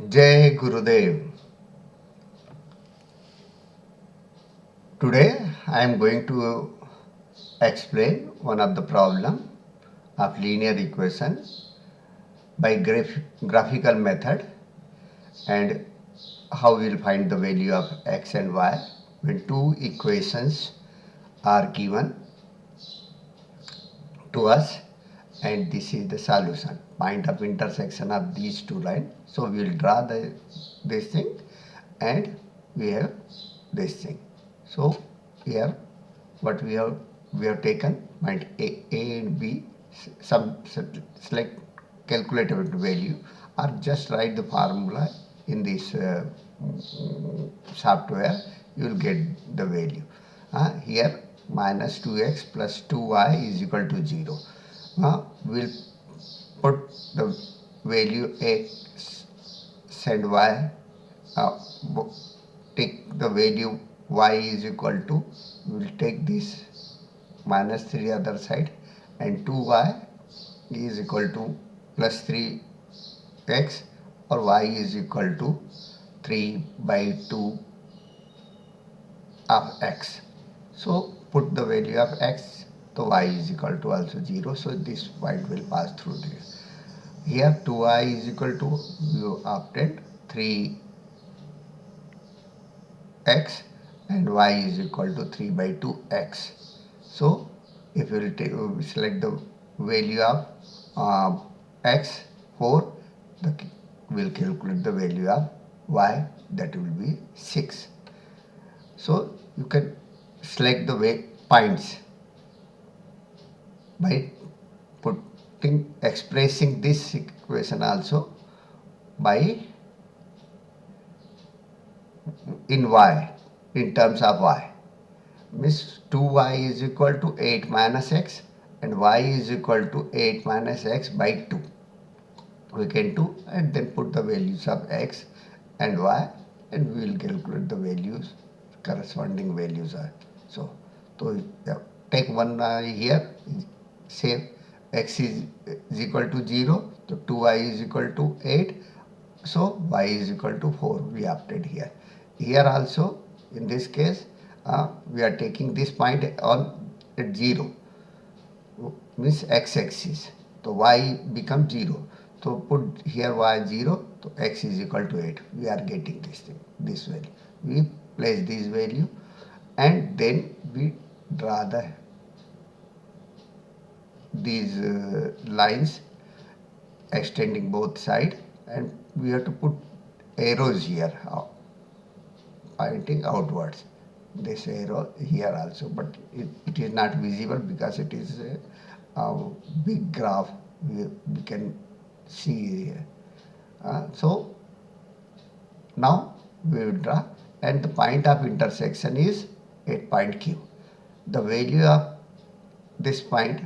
Jai Gurudev. Today I am going to explain one of the problem of linear equation by graphical method and how we will find the value of x and y when two equations are given to us, and this is the solution, point of intersection of these two lines. So we will draw this thing and we have this thing. So here what we have taken point A and B, some select calculated value, or just write the formula in this software. You will get the value. Here minus 2x plus 2y is equal to 0. We'll put the value x and y, uh, take the value y is equal to, we will take this minus 3 other side, and 2y is equal to plus 3x, or y is equal to 3 by 2 of x. So put the value of x, so y is equal to also 0. So this point will pass through this. Here 2y is equal to, you obtained 3x, and y is equal to 3 by 2x. So if you will select the value of x 4, will calculate the value of y, that will be 6. So you can select the points by expressing this equation also by in y, in terms of y. Means 2y is equal to 8 minus x, and y is equal to 8 minus x by 2. We can do, and then put the values of x and y, and we will calculate the values, corresponding values are. So take one here, say x is equal to 0, so 2y is equal to 8, so y is equal to 4 we obtained here. Here also in this case we are taking this point on at 0, means x-axis, so y becomes 0. So put here y 0, so x is equal to 8. We are getting this thing, this value. We place this value, and then we draw these lines extending both sides, and we have to put arrows here pointing outwards. This arrow here also, but it is not visible because it is a big graph. We can see here. So now we will draw, and the point of intersection is at point Q. The value of this point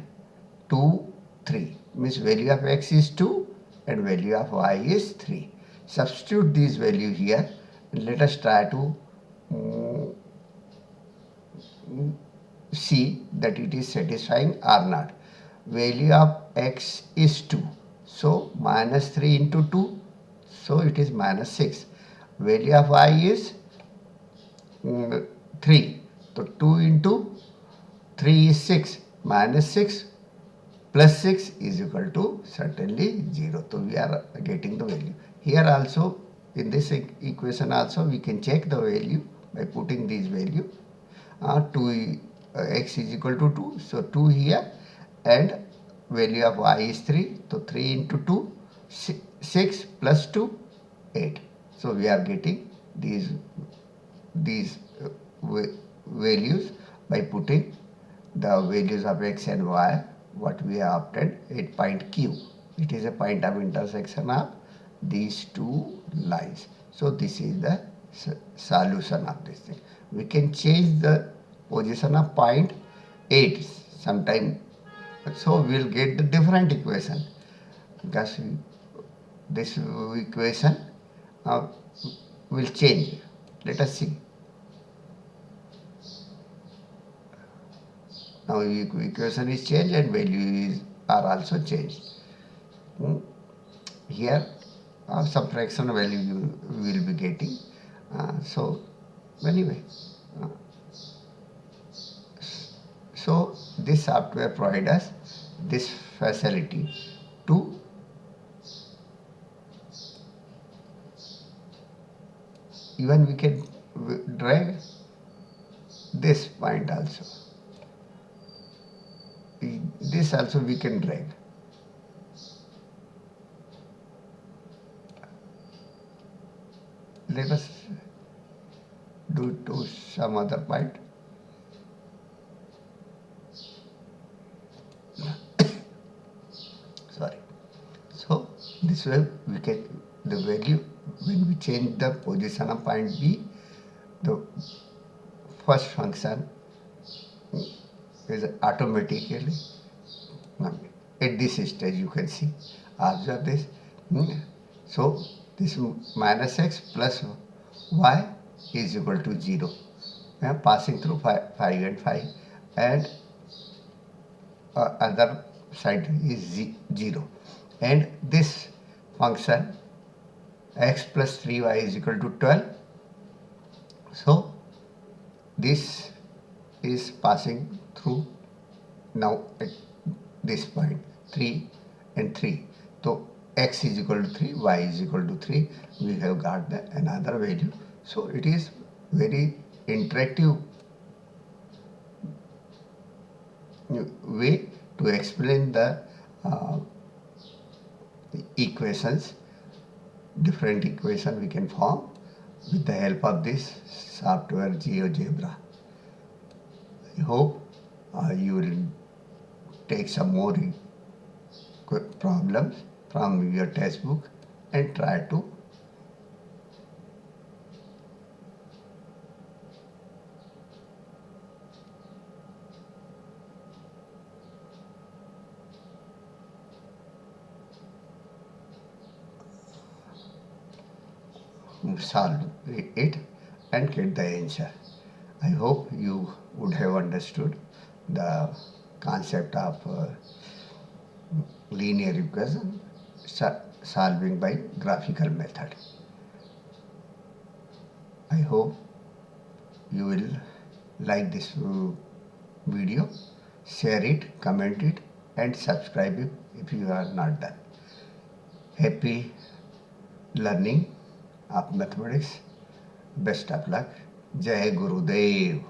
2, 3, means value of x is 2 and value of y is 3. Substitute this value here, and let us try to see that it is satisfying or not. Value of x is 2, so minus 3 into 2, so it is minus 6. Value of y is 3, so 2 into 3 is 6, minus 6 plus 6 is equal to certainly 0. So we are getting the value. Here also, in this equation also, we can check the value by putting this value. 2 x is equal to 2, so 2 here, and value of y is 3, so 3 into 2, 6 plus 2, 8. So we are getting these values by putting the values of x and y, what we have obtained at point Q. It is a point of intersection of these two lines. So this is the solution of this thing. We can change the position of point 8 sometime, so we will get the different equation, because this equation will change. Let us see. Now equation is changed and values are also changed. Here some fractional value you will be getting. So anyway, uh, so this software provides us this facility to even we can drag this point also. This also we can drag. Let us do it to some other point. Sorry. So this way we can the value when we change the position of point B, the first function is automatically at this stage you can see. Observe this. So this minus x plus y is equal to 0. Passing through 5 and 5, and other side is 0, and this function x plus 3y is equal to 12. So this is passing through now at this point 3 and 3. So x is equal to 3, y is equal to 3. We have got the another value. So it is very interactive way to explain the uh, equations. Different equation we can form with the help of this software GeoGebra. I hope you will take some more problems from your textbook and try to solve it and get the answer. I hope you would have understood the concept of linear equation solving by graphical method. I hope you will like this video, share it, comment it, and subscribe it if you are not done. Happy learning of mathematics. Best of luck. Jai Gurudev.